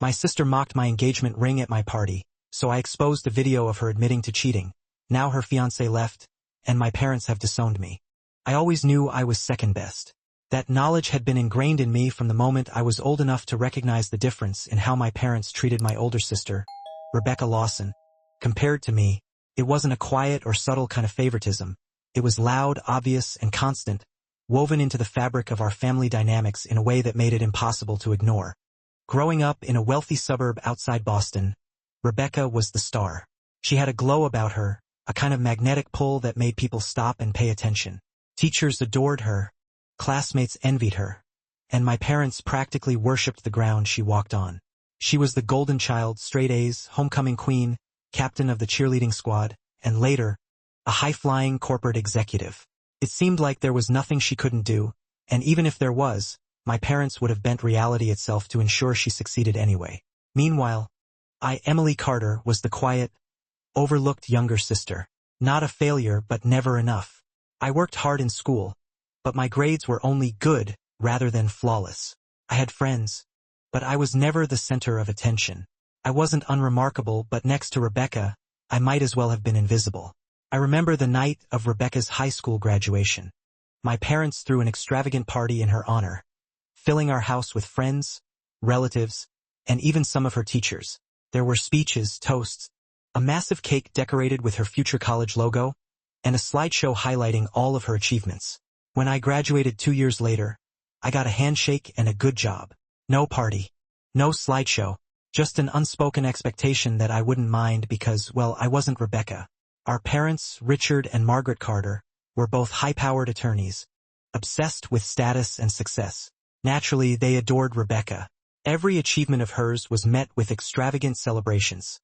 My sister mocked my engagement ring at my party, so I exposed a video of her admitting to cheating. Now her fiancé left, and my parents have disowned me. I always knew I was second best. That knowledge had been ingrained in me from the moment I was old enough to recognize the difference in how my parents treated my older sister, Rebecca Lawson. Compared to me, it wasn't a quiet or subtle kind of favoritism. It was loud, obvious, and constant, woven into the fabric of our family dynamics in a way that made it impossible to ignore. Growing up in a wealthy suburb outside Boston, Rebecca was the star. She had a glow about her, a kind of magnetic pull that made people stop and pay attention. Teachers adored her, classmates envied her, and my parents practically worshipped the ground she walked on. She was the golden child, straight A's, homecoming queen, captain of the cheerleading squad, and later, a high-flying corporate executive. It seemed like there was nothing she couldn't do, and even if there was, my parents would have bent reality itself to ensure she succeeded anyway. Meanwhile, Emily Carter, was the quiet, overlooked younger sister. Not a failure, but never enough. I worked hard in school, but my grades were only good rather than flawless. I had friends, but I was never the center of attention. I wasn't unremarkable, but next to Rebecca, I might as well have been invisible. I remember the night of Rebecca's high school graduation. My parents threw an extravagant party in her honor, filling our house with friends, relatives, and even some of her teachers. There were speeches, toasts, a massive cake decorated with her future college logo, and a slideshow highlighting all of her achievements. When I graduated 2 years later, I got a handshake and a good job. No party, no slideshow, just an unspoken expectation that I wouldn't mind because, well, I wasn't Rebecca. Our parents, Richard and Margaret Carter, were both high-powered attorneys, obsessed with status and success. Naturally, they adored Rebecca. Every achievement of hers was met with extravagant celebrations.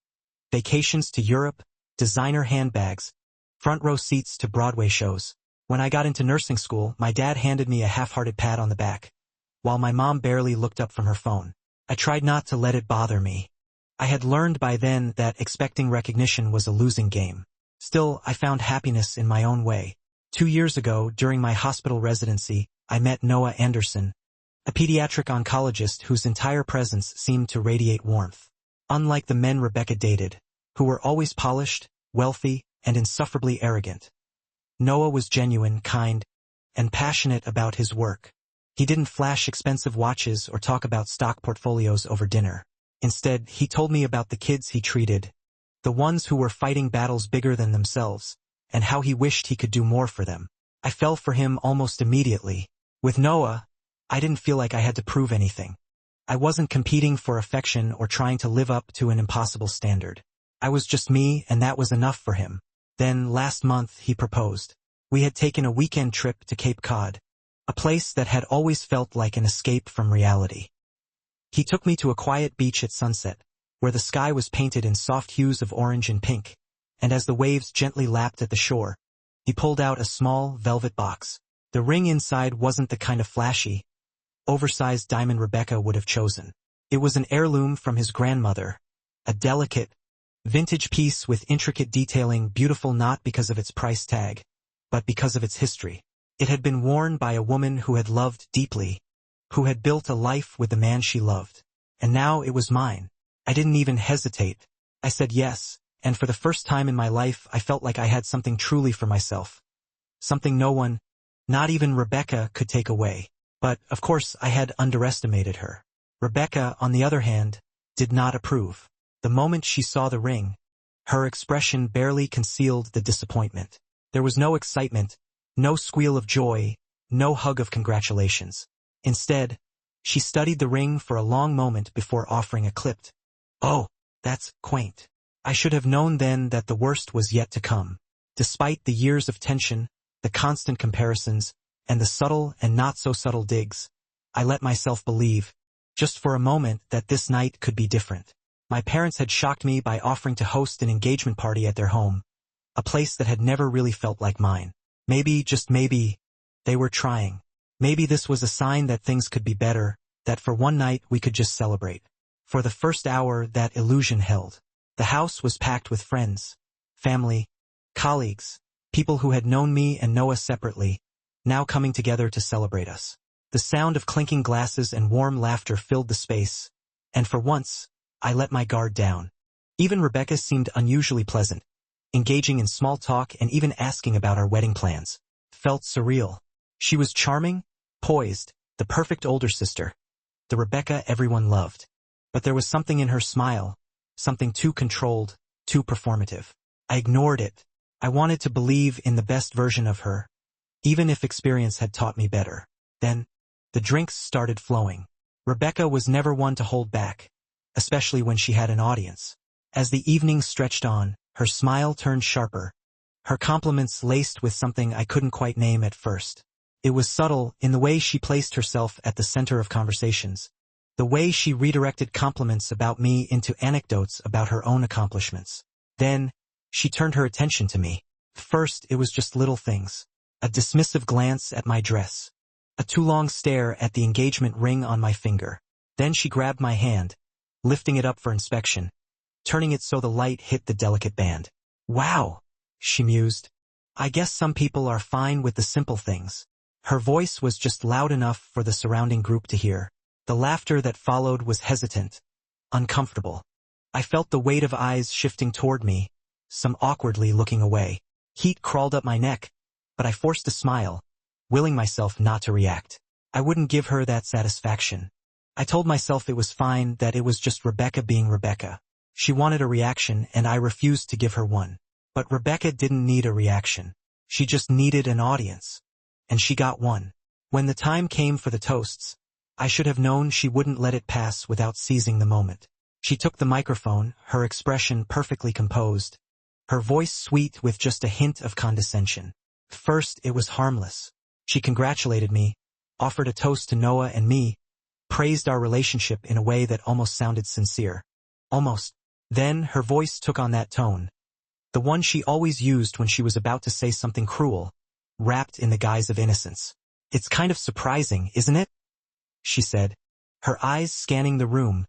Vacations to Europe, designer handbags, front-row seats to Broadway shows. When I got into nursing school, my dad handed me a half-hearted pat on the back, while my mom barely looked up from her phone. I tried not to let it bother me. I had learned by then that expecting recognition was a losing game. Still, I found happiness in my own way. 2 years ago, during my hospital residency, I met Noah Anderson, a pediatric oncologist whose entire presence seemed to radiate warmth. Unlike the men Rebecca dated, who were always polished, wealthy, and insufferably arrogant, Noah was genuine, kind, and passionate about his work. He didn't flash expensive watches or talk about stock portfolios over dinner. Instead, he told me about the kids he treated, the ones who were fighting battles bigger than themselves, and how he wished he could do more for them. I fell for him almost immediately. With Noah, I didn't feel like I had to prove anything. I wasn't competing for affection or trying to live up to an impossible standard. I was just me, and that was enough for him. Then, last month, he proposed. We had taken a weekend trip to Cape Cod, a place that had always felt like an escape from reality. He took me to a quiet beach at sunset, where the sky was painted in soft hues of orange and pink, and as the waves gently lapped at the shore, he pulled out a small, velvet box. The ring inside wasn't the kind of flashy, oversized diamond Rebecca would have chosen. It was an heirloom from his grandmother, a delicate, vintage piece with intricate detailing, beautiful not because of its price tag, but because of its history. It had been worn by a woman who had loved deeply, who had built a life with the man she loved. And now it was mine. I didn't even hesitate. I said yes, and for the first time in my life I felt like I had something truly for myself. Something no one, not even Rebecca, could take away. But, of course, I had underestimated her. Rebecca, on the other hand, did not approve. The moment she saw the ring, her expression barely concealed the disappointment. There was no excitement, no squeal of joy, no hug of congratulations. Instead, she studied the ring for a long moment before offering a clipped, "Oh, that's quaint." I should have known then that the worst was yet to come. Despite the years of tension, the constant comparisons, and the subtle and not-so-subtle digs, I let myself believe, just for a moment, that this night could be different. My parents had shocked me by offering to host an engagement party at their home, a place that had never really felt like mine. Maybe, just maybe, they were trying. Maybe this was a sign that things could be better, that for one night we could just celebrate. For the first hour, that illusion held. The house was packed with friends, family, colleagues, people who had known me and Noah separately, now coming together to celebrate us. The sound of clinking glasses and warm laughter filled the space, And for once, I let my guard down. Even Rebecca seemed unusually pleasant, engaging in small talk and even asking about our wedding plans. Felt surreal. She was charming, poised, the perfect older sister, the Rebecca everyone loved. But there was something in her smile, something too controlled, too performative. I ignored it. I wanted to believe in the best version of her, even if experience had taught me better. Then, the drinks started flowing. Rebecca was never one to hold back, especially when she had an audience. As the evening stretched on, her smile turned sharper, her compliments laced with something I couldn't quite name at first. It was subtle in the way she placed herself at the center of conversations, the way she redirected compliments about me into anecdotes about her own accomplishments. Then, she turned her attention to me. First, it was just little things. A dismissive glance at my dress. A too long stare at the engagement ring on my finger. Then she grabbed my hand, lifting it up for inspection, turning it so the light hit the delicate band. "Wow," she mused. "I guess some people are fine with the simple things." Her voice was just loud enough for the surrounding group to hear. The laughter that followed was hesitant, uncomfortable. I felt the weight of eyes shifting toward me, some awkwardly looking away. Heat crawled up my neck, but I forced a smile, willing myself not to react. I wouldn't give her that satisfaction. I told myself it was fine, that it was just Rebecca being Rebecca. She wanted a reaction, and I refused to give her one. But Rebecca didn't need a reaction. She just needed an audience. And she got one. When the time came for the toasts, I should have known she wouldn't let it pass without seizing the moment. She took the microphone, her expression perfectly composed, her voice sweet with just a hint of condescension. First, it was harmless. She congratulated me, offered a toast to Noah and me, praised our relationship in a way that almost sounded sincere. Almost. Then her voice took on that tone, the one she always used when she was about to say something cruel, wrapped in the guise of innocence. "It's kind of surprising, isn't it?" she said, her eyes scanning the room,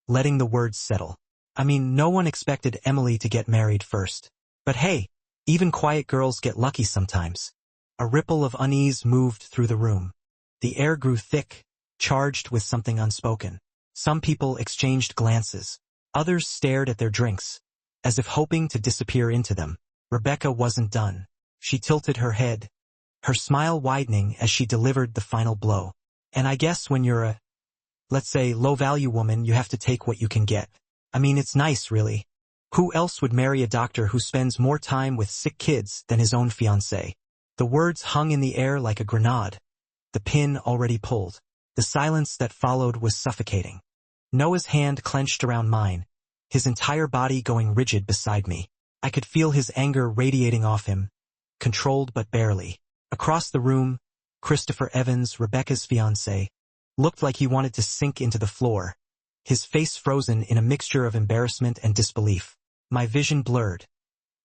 letting the words settle. "I mean, no one expected Emily to get married first. But hey, even quiet girls get lucky sometimes." A ripple of unease moved through the room. The air grew thick, charged with something unspoken. Some people exchanged glances. Others stared at their drinks, as if hoping to disappear into them. Rebecca wasn't done. She tilted her head, her smile widening as she delivered the final blow. "And I guess when you're a, let's say, low-value woman, you have to take what you can get. I mean, it's nice, really. Who else would marry a doctor who spends more time with sick kids than his own fiancé?" The words hung in the air like a grenade, the pin already pulled. The silence that followed was suffocating. Noah's hand clenched around mine, his entire body going rigid beside me. I could feel his anger radiating off him, controlled but barely. Across the room, Christopher Evans, Rebecca's fiancé, looked like he wanted to sink into the floor, his face frozen in a mixture of embarrassment and disbelief. My vision blurred,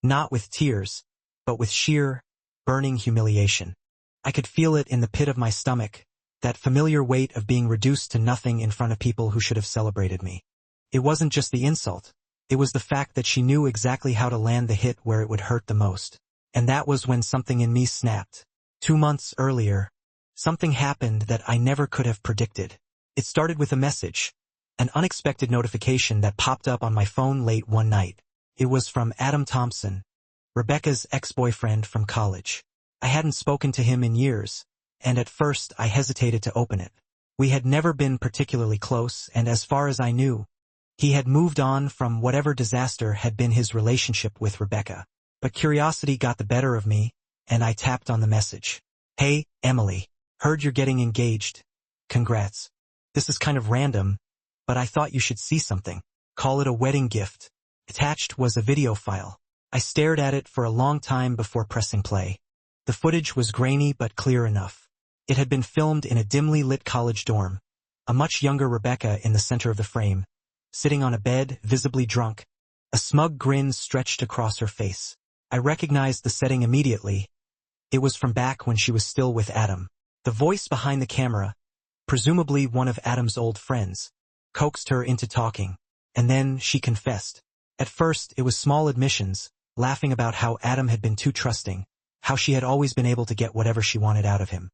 not with tears, but with sheer, burning humiliation. I could feel it in the pit of my stomach, that familiar weight of being reduced to nothing in front of people who should have celebrated me. It wasn't just the insult, it was the fact that she knew exactly how to land the hit where it would hurt the most. And that was when something in me snapped. 2 months earlier, something happened that I never could have predicted. It started with a message, an unexpected notification that popped up on my phone late one night. It was from Adam Thompson, Rebecca's ex-boyfriend from college. I hadn't spoken to him in years, and at first I hesitated to open it. We had never been particularly close, and as far as I knew, he had moved on from whatever disaster had been his relationship with Rebecca. But curiosity got the better of me, and I tapped on the message. "Hey, Emily, heard you're getting engaged. Congrats. This is kind of random, but I thought you should see something. Call it a wedding gift." Attached was a video file. I stared at it for a long time before pressing play. The footage was grainy but clear enough. It had been filmed in a dimly lit college dorm, a much younger Rebecca in the center of the frame, sitting on a bed, visibly drunk. A smug grin stretched across her face. I recognized the setting immediately. It was from back when she was still with Adam. The voice behind the camera, presumably one of Adam's old friends, coaxed her into talking, and then she confessed. At first, it was small admissions, laughing about how Adam had been too trusting, how she had always been able to get whatever she wanted out of him.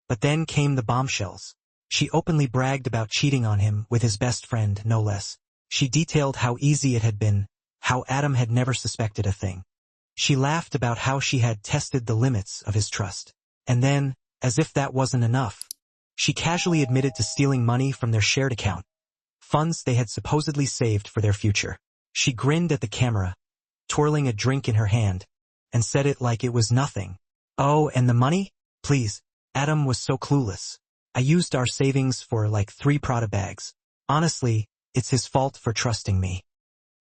But then came the bombshells. She openly bragged about cheating on him with his best friend, no less. She detailed how easy it had been, how Adam had never suspected a thing. She laughed about how she had tested the limits of his trust. And then, as if that wasn't enough, she casually admitted to stealing money from their shared account, funds they had supposedly saved for their future. She grinned at the camera, twirling a drink in her hand, and said it like it was nothing. "Oh, and the money? Please." Adam was so clueless. "I used our savings for like 3 Prada bags. Honestly, it's his fault for trusting me."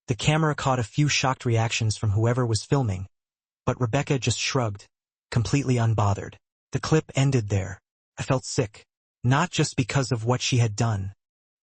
The camera caught a few shocked reactions from whoever was filming, but Rebecca just shrugged, completely unbothered. The clip ended there. I felt sick, not just because of what she had done,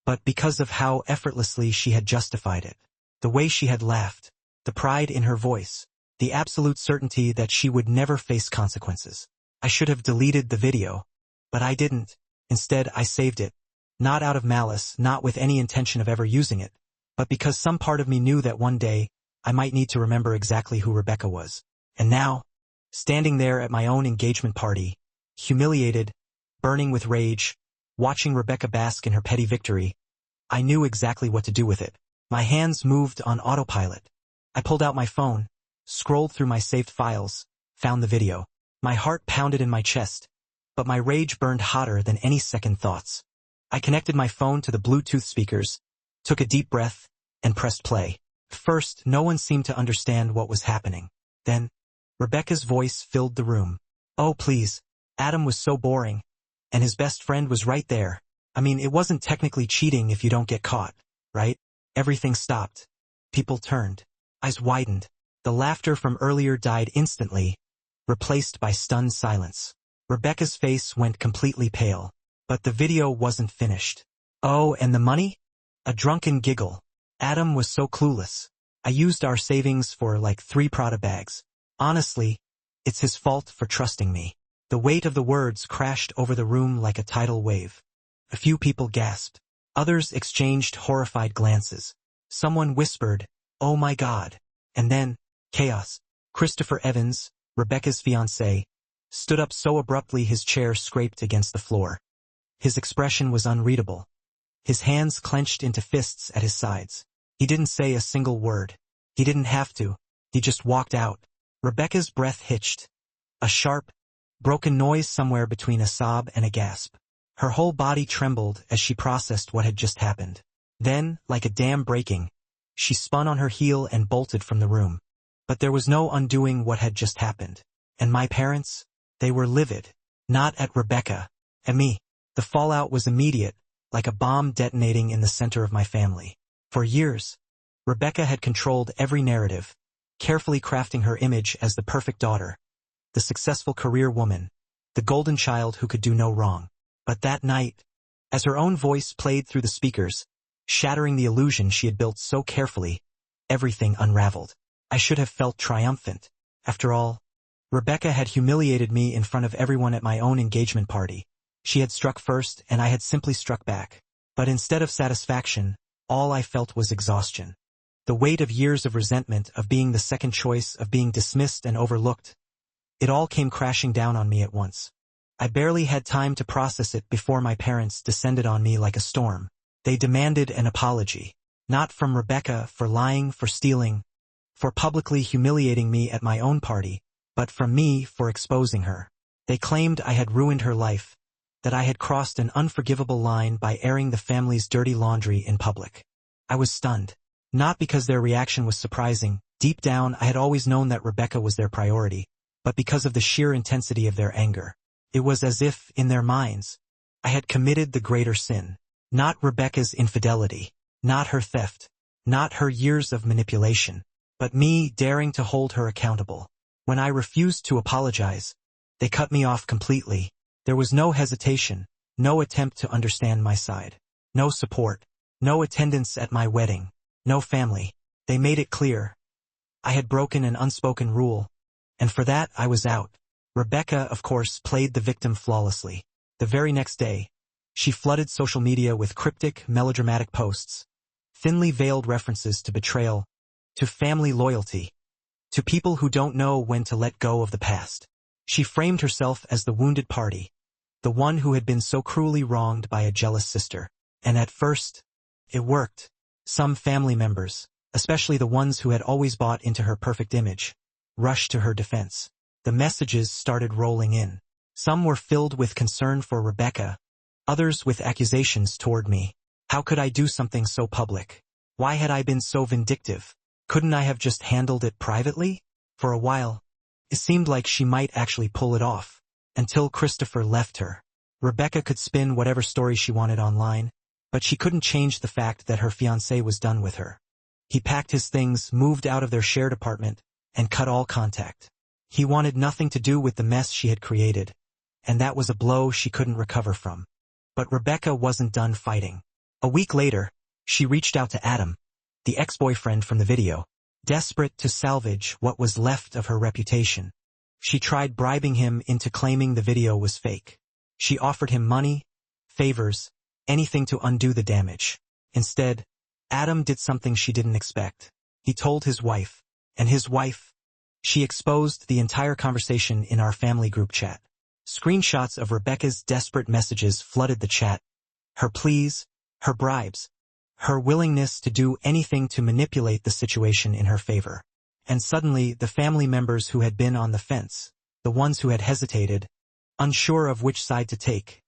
but because of how effortlessly she had justified it. The way she had laughed, the pride in her voice, the absolute certainty that she would never face consequences. I should have deleted the video, but I didn't. Instead, I saved it, not out of malice, not with any intention of ever using it, but because some part of me knew that one day, I might need to remember exactly who Rebecca was. And now, standing there at my own engagement party, humiliated, burning with rage, watching Rebecca bask in her petty victory, I knew exactly what to do with it. My hands moved on autopilot. I pulled out my phone, scrolled through my saved files, found the video. My heart pounded in my chest, but my rage burned hotter than any second thoughts. I connected my phone to the Bluetooth speakers, took a deep breath, and pressed play. First, no one seemed to understand what was happening. Then, Rebecca's voice filled the room. "Oh, please. Adam was so boring. And his best friend was right there. I mean, it wasn't technically cheating if you don't get caught, right?" Everything stopped. People turned. Eyes widened. The laughter from earlier died instantly, replaced by stunned silence. Rebecca's face went completely pale. But the video wasn't finished. "Oh, and the money?" A drunken giggle. "Adam was so clueless. I used our savings for like 3 Prada bags. Honestly, it's his fault for trusting me." The weight of the words crashed over the room like a tidal wave. A few people gasped. Others exchanged horrified glances. Someone whispered, "Oh my God." And then, chaos. Christopher Evans, Rebecca's fiancé, stood up so abruptly his chair scraped against the floor. His expression was unreadable. His hands clenched into fists at his sides. He didn't say a single word. He didn't have to. He just walked out. Rebecca's breath hitched. A sharp, broken noise somewhere between a sob and a gasp. Her whole body trembled as she processed what had just happened. Then, like a dam breaking, she spun on her heel and bolted from the room. But there was no undoing what had just happened. And my parents? They were livid. Not at Rebecca. At me. The fallout was immediate, like a bomb detonating in the center of my family. For years, Rebecca had controlled every narrative, carefully crafting her image as the perfect daughter, the successful career woman, the golden child who could do no wrong. But that night, as her own voice played through the speakers, shattering the illusion she had built so carefully, everything unraveled. I should have felt triumphant. After all, Rebecca had humiliated me in front of everyone at my own engagement party. She had struck first, and I had simply struck back. But instead of satisfaction, all I felt was exhaustion. The weight of years of resentment, of being the second choice, of being dismissed and overlooked. It all came crashing down on me at once. I barely had time to process it before my parents descended on me like a storm. They demanded an apology. Not from Rebecca for lying, for stealing, for publicly humiliating me at my own party, but from me for exposing her. They claimed I had ruined her life, that I had crossed an unforgivable line by airing the family's dirty laundry in public. I was stunned. Not because their reaction was surprising. Deep down, I had always known that Rebecca was their priority, but because of the sheer intensity of their anger. It was as if, in their minds, I had committed the greater sin. Not Rebecca's infidelity, not her theft, not her years of manipulation, but me daring to hold her accountable. When I refused to apologize, they cut me off completely. There was no hesitation, no attempt to understand my side, no support, no attendance at my wedding, no family. They made it clear. I had broken an unspoken rule, and for that I was out. Rebecca, of course, played the victim flawlessly. The very next day, she flooded social media with cryptic, melodramatic posts, thinly veiled references to betrayal, to family loyalty, to people who don't know when to let go of the past. She framed herself as the wounded party, the one who had been so cruelly wronged by a jealous sister. And at first, it worked. Some family members, especially the ones who had always bought into her perfect image, rushed to her defense. The messages started rolling in. Some were filled with concern for Rebecca, others with accusations toward me. How could I do something so public? Why had I been so vindictive? Couldn't I have just handled it privately? For a while, it seemed like she might actually pull it off, until Christopher left her. Rebecca could spin whatever story she wanted online, but she couldn't change the fact that her fiancé was done with her. He packed his things, moved out of their shared apartment, and cut all contact. He wanted nothing to do with the mess she had created, and that was a blow she couldn't recover from. But Rebecca wasn't done fighting. A week later, she reached out to Adam, the ex-boyfriend from the video, desperate to salvage what was left of her reputation. She tried bribing him into claiming the video was fake. She offered him money, favors, anything to undo the damage. Instead, Adam did something she didn't expect. He told his wife, and his wife, she exposed the entire conversation in our family group chat. Screenshots of Rebecca's desperate messages flooded the chat. Her pleas, her bribes, her willingness to do anything to manipulate the situation in her favor. And suddenly, the family members who had been on the fence, the ones who had hesitated, unsure of which side to take,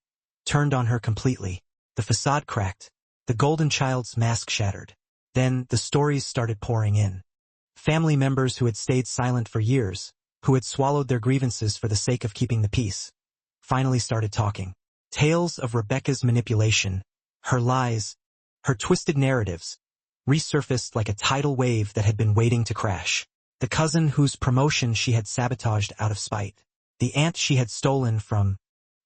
turned on her completely. The facade cracked, the golden child's mask shattered. Then the stories started pouring in. Family members who had stayed silent for years, who had swallowed their grievances for the sake of keeping the peace, finally started talking. Tales of Rebecca's manipulation, her lies, her twisted narratives, resurfaced like a tidal wave that had been waiting to crash. The cousin whose promotion she had sabotaged out of spite. The aunt she had stolen from,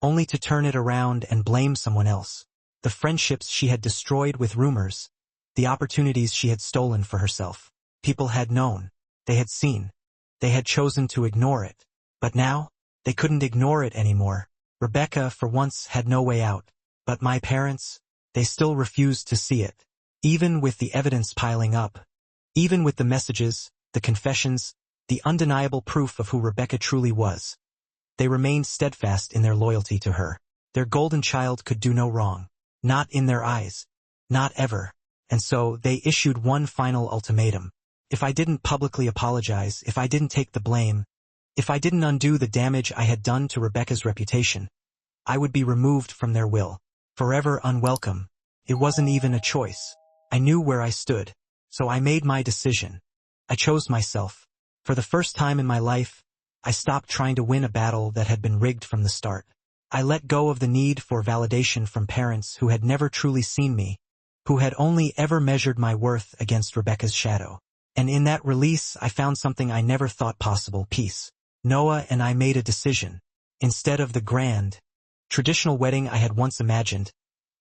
only to turn it around and blame someone else. The friendships she had destroyed with rumors. The opportunities she had stolen for herself. People had known. They had seen. They had chosen to ignore it. But now, they couldn't ignore it anymore. Rebecca, for once, had no way out. But my parents, they still refused to see it. Even with the evidence piling up. Even with the messages, the confessions, the undeniable proof of who Rebecca truly was. They remained steadfast in their loyalty to her. Their golden child could do no wrong. Not in their eyes. Not ever. And so, they issued one final ultimatum. If I didn't publicly apologize, if I didn't take the blame, if I didn't undo the damage I had done to Rebecca's reputation, I would be removed from their will. Forever unwelcome. It wasn't even a choice. I knew where I stood. So I made my decision. I chose myself. For the first time in my life, I stopped trying to win a battle that had been rigged from the start. I let go of the need for validation from parents who had never truly seen me, who had only ever measured my worth against Rebecca's shadow. And in that release, I found something I never thought possible: peace. Noah and I made a decision. Instead of the grand, traditional wedding I had once imagined,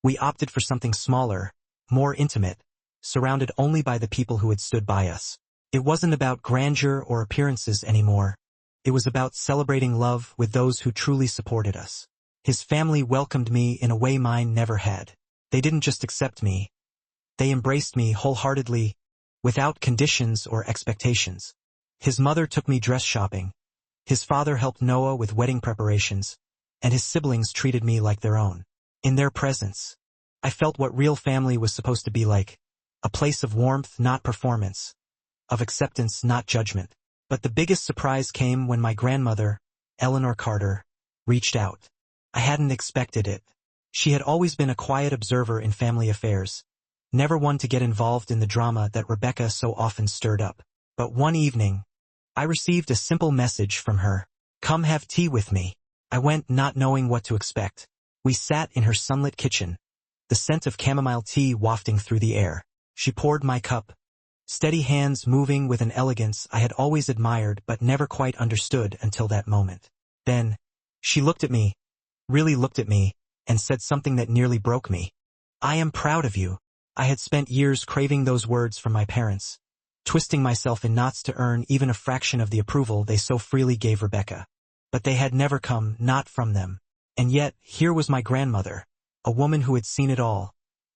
we opted for something smaller, more intimate, surrounded only by the people who had stood by us. It wasn't about grandeur or appearances anymore. It was about celebrating love with those who truly supported us. His family welcomed me in a way mine never had. They didn't just accept me. They embraced me wholeheartedly, without conditions or expectations. His mother took me dress shopping. His father helped Noah with wedding preparations, and his siblings treated me like their own. In their presence, I felt what real family was supposed to be like. A place of warmth, not performance. Of acceptance, not judgment. But the biggest surprise came when my grandmother, Eleanor Carter, reached out. I hadn't expected it. She had always been a quiet observer in family affairs, never one to get involved in the drama that Rebecca so often stirred up. But one evening, I received a simple message from her. "Come have tea with me." I went, not knowing what to expect. We sat in her sunlit kitchen, the scent of chamomile tea wafting through the air. She poured my cup, steady hands moving with an elegance I had always admired but never quite understood until that moment. Then, she looked at me, really looked at me, and said something that nearly broke me. "I am proud of you." I had spent years craving those words from my parents, twisting myself in knots to earn even a fraction of the approval they so freely gave Rebecca. But they had never come, not from them. And yet, here was my grandmother, a woman who had seen it all,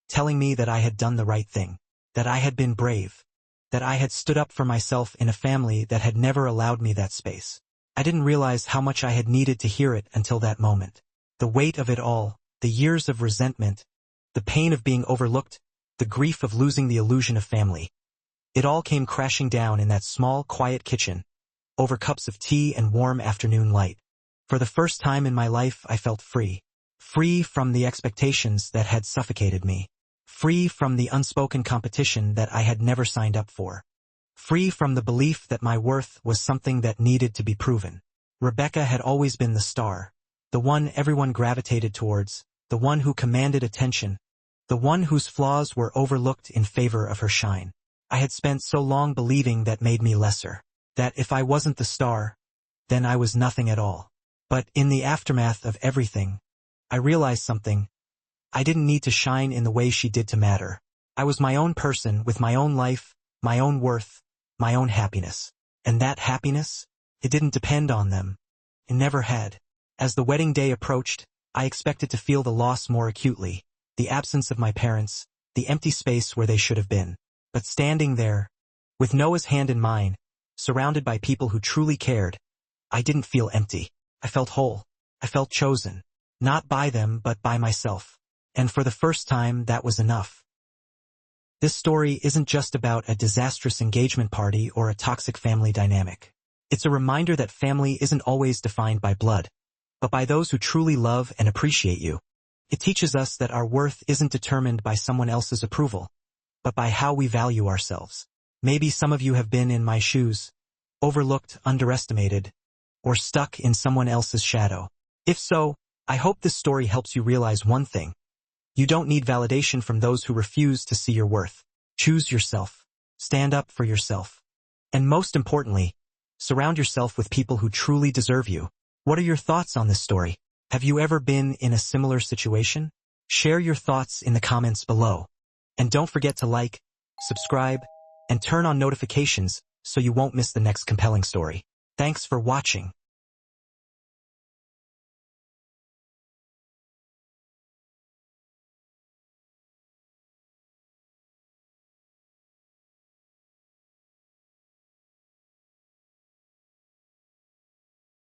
telling me that I had done the right thing, that I had been brave, that I had stood up for myself in a family that had never allowed me that space. I didn't realize how much I had needed to hear it until that moment. The weight of it all, the years of resentment, the pain of being overlooked, the grief of losing the illusion of family. It all came crashing down in that small, quiet kitchen, over cups of tea and warm afternoon light. For the first time in my life, I felt free. Free from the expectations that had suffocated me. Free from the unspoken competition that I had never signed up for. Free from the belief that my worth was something that needed to be proven. Rebecca had always been the star, the one everyone gravitated towards, the one who commanded attention, the one whose flaws were overlooked in favor of her shine. I had spent so long believing that made me lesser, that if I wasn't the star, then I was nothing at all. But in the aftermath of everything, I realized something. I didn't need to shine in the way she did to matter. I was my own person with my own life, my own worth, my own happiness. And that happiness, it didn't depend on them. It never had. As the wedding day approached, I expected to feel the loss more acutely, the absence of my parents, the empty space where they should have been. But standing there, with Noah's hand in mine, surrounded by people who truly cared, I didn't feel empty. I felt whole. I felt chosen. Not by them, but by myself. And for the first time, that was enough. This story isn't just about a disastrous engagement party or a toxic family dynamic. It's a reminder that family isn't always defined by blood, but by those who truly love and appreciate you. It teaches us that our worth isn't determined by someone else's approval, but by how we value ourselves. Maybe some of you have been in my shoes, overlooked, underestimated, or stuck in someone else's shadow. If so, I hope this story helps you realize one thing. You don't need validation from those who refuse to see your worth. Choose yourself. Stand up for yourself. And most importantly, surround yourself with people who truly deserve you. What are your thoughts on this story? Have you ever been in a similar situation? Share your thoughts in the comments below. And don't forget to like, subscribe, and turn on notifications so you won't miss the next compelling story. Thanks for watching.